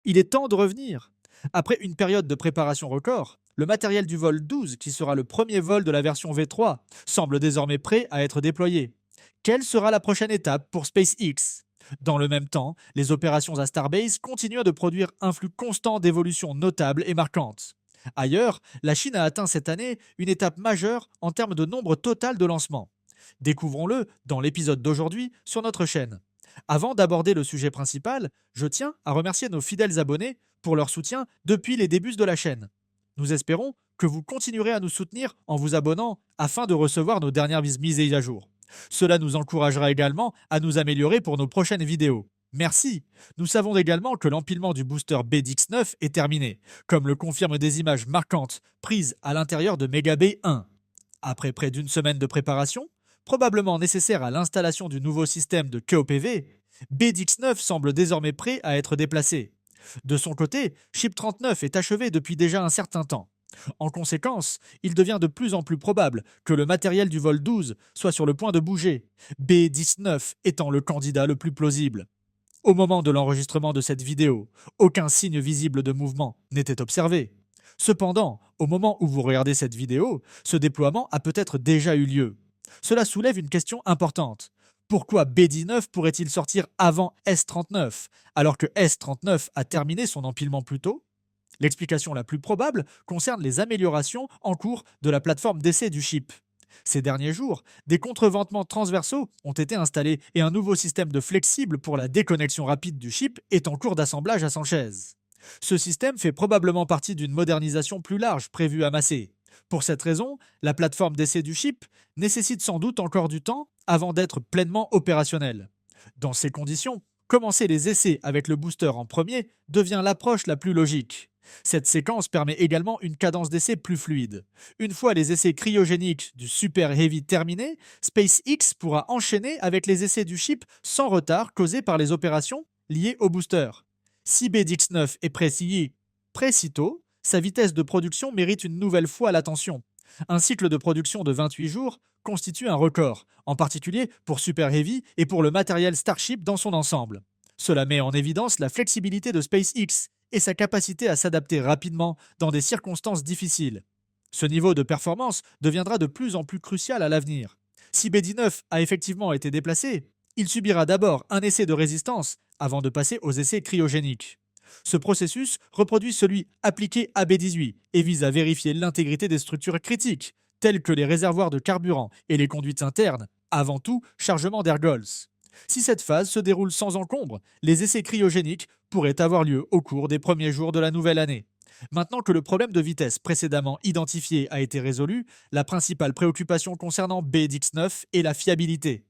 Il est temps de revenir. Après une période de préparation record, le matériel du vol 12, qui sera le premier vol de la version V3, semble désormais prêt à être déployé. Quelle sera la prochaine étape pour SpaceX? Dans le même temps, les opérations à Starbase continuent de produire un flux constant d'évolutions notables et marquantes. Ailleurs, la Chine a atteint cette année une étape majeure en termes de nombre total de lancements. Découvrons-le dans l'épisode d'aujourd'hui sur notre chaîne. Avant d'aborder le sujet principal, je tiens à remercier nos fidèles abonnés pour leur soutien depuis les débuts de la chaîne. Nous espérons que vous continuerez à nous soutenir en vous abonnant afin de recevoir nos dernières mises à jour. Cela nous encouragera également à nous améliorer pour nos prochaines vidéos. Merci. Nous savons également que l'empilement du booster BDX9 est terminé, comme le confirment des images marquantes prises à l'intérieur de Megabay 1. Après près d'une semaine de préparation, probablement nécessaire à l'installation du nouveau système de QoPV, BDX9 semble désormais prêt à être déplacé. De son côté, Chip 39 est achevé depuis déjà un certain temps. En conséquence, il devient de plus en plus probable que le matériel du vol 12 soit sur le point de bouger, B19 étant le candidat le plus plausible. Au moment de l'enregistrement de cette vidéo, aucun signe visible de mouvement n'était observé. Cependant, au moment où vous regardez cette vidéo, ce déploiement a peut-être déjà eu lieu. Cela soulève une question importante. Pourquoi B19 pourrait-il sortir avant S39, alors que S39 a terminé son empilement plus tôt? L'explication la plus probable concerne les améliorations en cours de la plateforme d'essai du chip. Ces derniers jours, des contreventements transversaux ont été installés et un nouveau système de flexible pour la déconnexion rapide du chip est en cours d'assemblage à Sanchez. Ce système fait probablement partie d'une modernisation plus large prévue à Massé. Pour cette raison, la plateforme d'essai du chip nécessite sans doute encore du temps avant d'être pleinement opérationnelle. Dans ces conditions, commencer les essais avec le booster en premier devient l'approche la plus logique. Cette séquence permet également une cadence d'essai plus fluide. Une fois les essais cryogéniques du Super Heavy terminés, SpaceX pourra enchaîner avec les essais du chip sans retard causés par les opérations liées au booster. Si BDX9 est précito, sa vitesse de production mérite une nouvelle fois l'attention. Un cycle de production de 28 jours constitue un record, en particulier pour Super Heavy et pour le matériel Starship dans son ensemble. Cela met en évidence la flexibilité de SpaceX et sa capacité à s'adapter rapidement dans des circonstances difficiles. Ce niveau de performance deviendra de plus en plus crucial à l'avenir. Si BD9 a effectivement été déplacé, il subira d'abord un essai de résistance avant de passer aux essais cryogéniques. Ce processus reproduit celui appliqué à B18 et vise à vérifier l'intégrité des structures critiques, telles que les réservoirs de carburant et les conduites internes, avant tout chargement d'ergols. Si cette phase se déroule sans encombre, les essais cryogéniques pourraient avoir lieu au cours des premiers jours de la nouvelle année. Maintenant que le problème de vitesse précédemment identifié a été résolu, la principale préoccupation concernant BDX9 est la fiabilité.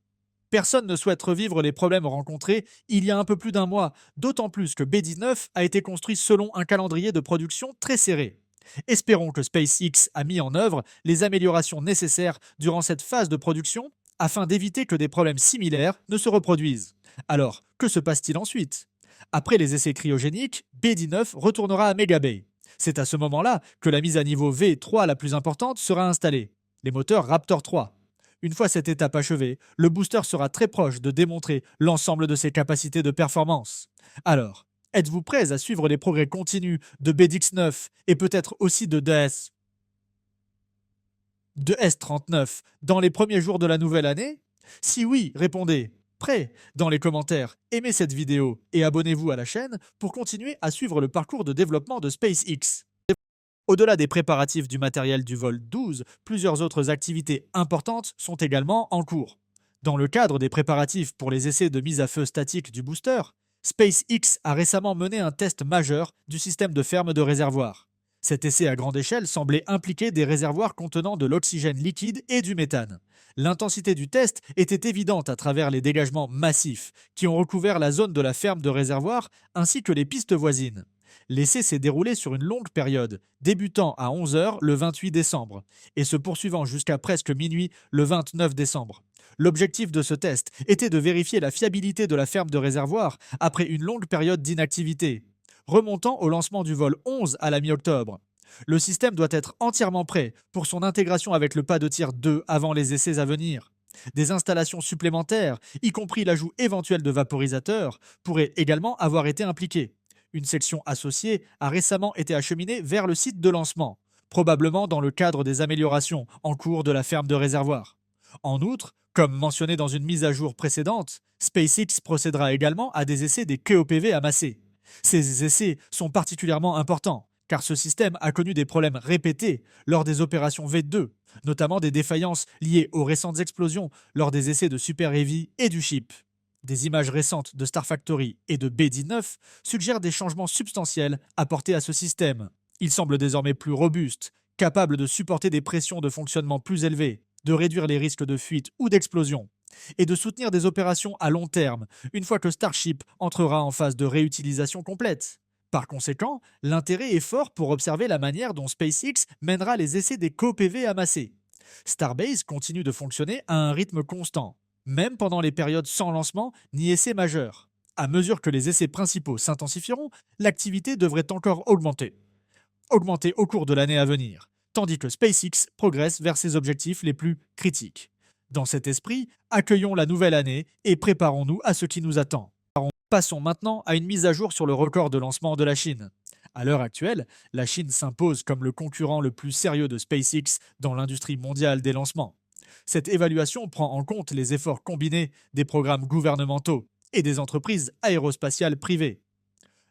Personne ne souhaite revivre les problèmes rencontrés il y a un peu plus d'un mois, d'autant plus que B19 a été construit selon un calendrier de production très serré. Espérons que SpaceX a mis en œuvre les améliorations nécessaires durant cette phase de production afin d'éviter que des problèmes similaires ne se reproduisent. Alors, que se passe-t-il ensuite? Après les essais cryogéniques, B19 retournera à Megabay. C'est à ce moment-là que la mise à niveau V3 la plus importante sera installée, les moteurs Raptor 3. Une fois cette étape achevée, le booster sera très proche de démontrer l'ensemble de ses capacités de performance. Alors, êtes-vous prêts à suivre les progrès continus de BDX9 et peut-être aussi de S39 dans les premiers jours de la nouvelle année? Si oui, répondez prêt dans les commentaires, aimez cette vidéo et abonnez-vous à la chaîne pour continuer à suivre le parcours de développement de SpaceX. Au-delà des préparatifs du matériel du vol 12, plusieurs autres activités importantes sont également en cours. Dans le cadre des préparatifs pour les essais de mise à feu statique du booster, SpaceX a récemment mené un test majeur du système de ferme de réservoir. Cet essai à grande échelle semblait impliquer des réservoirs contenant de l'oxygène liquide et du méthane. L'intensité du test était évidente à travers les dégagements massifs qui ont recouvert la zone de la ferme de réservoir ainsi que les pistes voisines. L'essai s'est déroulé sur une longue période, débutant à 11 h le 28 décembre et se poursuivant jusqu'à presque minuit le 29 décembre. L'objectif de ce test était de vérifier la fiabilité de la ferme de réservoir après une longue période d'inactivité, remontant au lancement du vol 11 à la mi-octobre. Le système doit être entièrement prêt pour son intégration avec le pas de tir 2 avant les essais à venir. Des installations supplémentaires, y compris l'ajout éventuel de vaporisateurs, pourraient également avoir été impliquées. Une section associée a récemment été acheminée vers le site de lancement, probablement dans le cadre des améliorations en cours de la ferme de réservoir. En outre, comme mentionné dans une mise à jour précédente, SpaceX procédera également à des essais des QOPV amassés. Ces essais sont particulièrement importants, car ce système a connu des problèmes répétés lors des opérations V2, notamment des défaillances liées aux récentes explosions lors des essais de Super Heavy et du Ship. Des images récentes de Star Factory et de BD-9 suggèrent des changements substantiels apportés à ce système. Il semble désormais plus robuste, capable de supporter des pressions de fonctionnement plus élevées, de réduire les risques de fuite ou d'explosion, et de soutenir des opérations à long terme une fois que Starship entrera en phase de réutilisation complète. Par conséquent, l'intérêt est fort pour observer la manière dont SpaceX mènera les essais des co-PV amassés. Starbase continue de fonctionner à un rythme constant, même pendant les périodes sans lancement ni essais majeurs. À mesure que les essais principaux s'intensifieront, l'activité devrait encore augmenter au cours de l'année à venir, tandis que SpaceX progresse vers ses objectifs les plus critiques. Dans cet esprit, accueillons la nouvelle année et préparons-nous à ce qui nous attend. Passons maintenant à une mise à jour sur le record de lancement de la Chine. À l'heure actuelle, la Chine s'impose comme le concurrent le plus sérieux de SpaceX dans l'industrie mondiale des lancements. Cette évaluation prend en compte les efforts combinés des programmes gouvernementaux et des entreprises aérospatiales privées.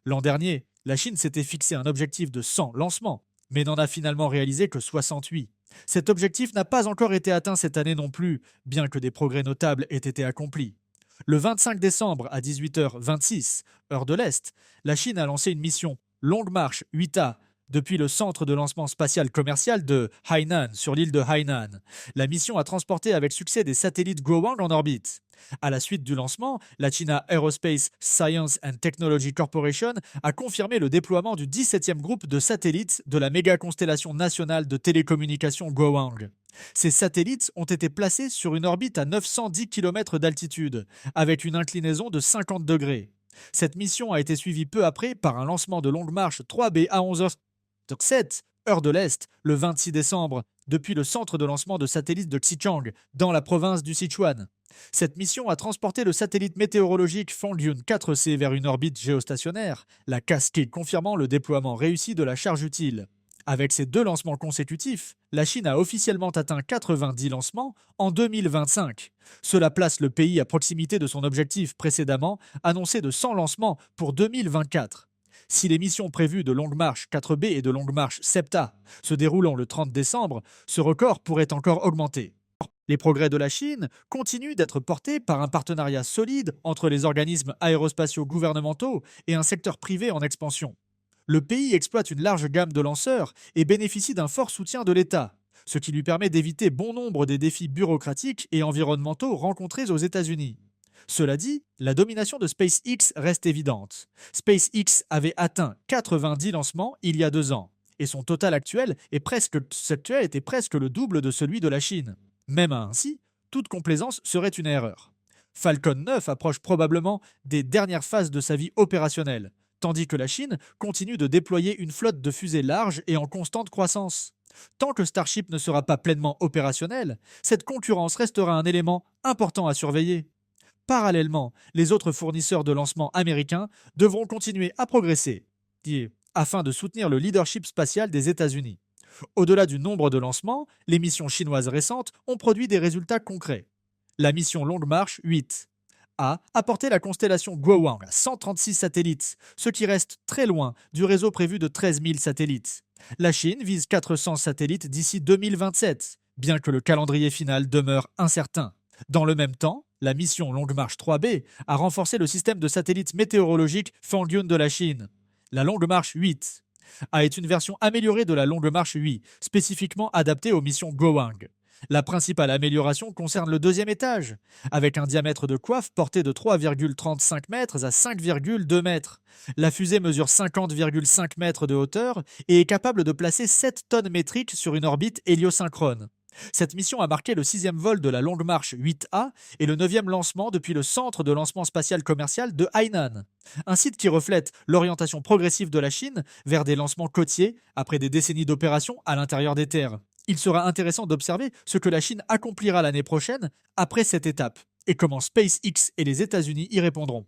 L'an dernier, la Chine s'était fixé un objectif de 100 lancements, mais n'en a finalement réalisé que 68. Cet objectif n'a pas encore été atteint cette année non plus, bien que des progrès notables aient été accomplis. Le 25 décembre à 18h26, heure de l'Est, la Chine a lancé une mission Longue Marche 8A depuis le centre de lancement spatial commercial de Hainan sur l'île de Hainan. La mission a transporté avec succès des satellites Guowang en orbite. À la suite du lancement, la China Aerospace Science and Technology Corporation a confirmé le déploiement du 17e groupe de satellites de la méga-constellation nationale de télécommunications Guowang. Ces satellites ont été placés sur une orbite à 910 km d'altitude, avec une inclinaison de 50 degrés. Cette mission a été suivie peu après par un lancement de longue marche 3B à 11h07, heure de l'Est, le 26 décembre, depuis le centre de lancement de satellites de Xichang, dans la province du Sichuan. Cette mission a transporté le satellite météorologique Fangyun 4C vers une orbite géostationnaire, la casquée confirmant le déploiement réussi de la charge utile. Avec ces 2 lancements consécutifs, la Chine a officiellement atteint 90 lancements en 2025. Cela place le pays à proximité de son objectif précédemment annoncé de 100 lancements pour 2024. Si les missions prévues de Longue Marche 4B et de Longue Marche SEPTA se déroulant le 30 décembre, ce record pourrait encore augmenter. Les progrès de la Chine continuent d'être portés par un partenariat solide entre les organismes aérospatiaux gouvernementaux et un secteur privé en expansion. Le pays exploite une large gamme de lanceurs et bénéficie d'un fort soutien de l'État, ce qui lui permet d'éviter bon nombre des défis bureaucratiques et environnementaux rencontrés aux États-Unis. Cela dit, la domination de SpaceX reste évidente. SpaceX avait atteint 90 lancements il y a 2 ans, et son total actuel était presque le double de celui de la Chine. Même ainsi, toute complaisance serait une erreur. Falcon 9 approche probablement des dernières phases de sa vie opérationnelle, tandis que la Chine continue de déployer une flotte de fusées large et en constante croissance. Tant que Starship ne sera pas pleinement opérationnel, cette concurrence restera un élément important à surveiller. Parallèlement, les autres fournisseurs de lancement américains devront continuer à progresser afin de soutenir le leadership spatial des États-Unis. Au-delà du nombre de lancements, les missions chinoises récentes ont produit des résultats concrets. La mission Longue Marche 8 a porté la constellation Guowang à 136 satellites, ce qui reste très loin du réseau prévu de 13 000 satellites. La Chine vise 400 satellites d'ici 2027, bien que le calendrier final demeure incertain. Dans le même temps, la mission Longue Marche 3B a renforcé le système de satellites météorologiques Fangyun de la Chine. La Longue Marche 8 est une version améliorée de la Longue Marche 8, spécifiquement adaptée aux missions Guowang. La principale amélioration concerne le 2e étage, avec un diamètre de coiffe porté de 3,35 mètres à 5,2 mètres. La fusée mesure 50,5 mètres de hauteur et est capable de placer 7 tonnes métriques sur une orbite héliosynchrone. Cette mission a marqué le 6e vol de la Longue Marche 8A et le 9e lancement depuis le centre de lancement spatial commercial de Hainan, un site qui reflète l'orientation progressive de la Chine vers des lancements côtiers après des décennies d'opérations à l'intérieur des terres. Il sera intéressant d'observer ce que la Chine accomplira l'année prochaine après cette étape et comment SpaceX et les États-Unis y répondront.